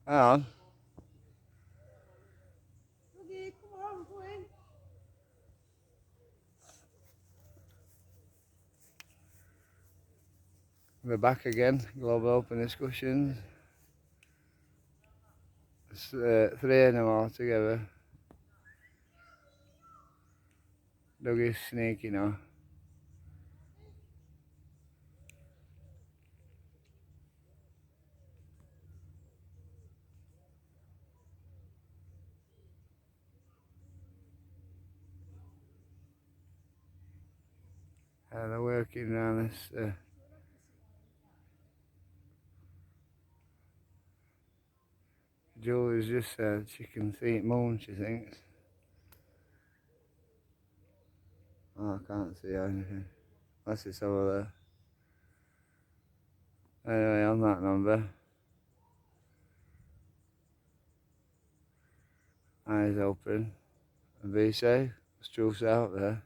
Hang on. Dougie, come on, go in. We're back again. Global Open discussions. It's 3 of them all together. Dougie's sneaky now. They're working around this. Julie's just said she can see it moon, she thinks. Oh, I can't see anything. Unless it's over there. Anyway, on that number. Eyes open. And be safe. There's truths out there.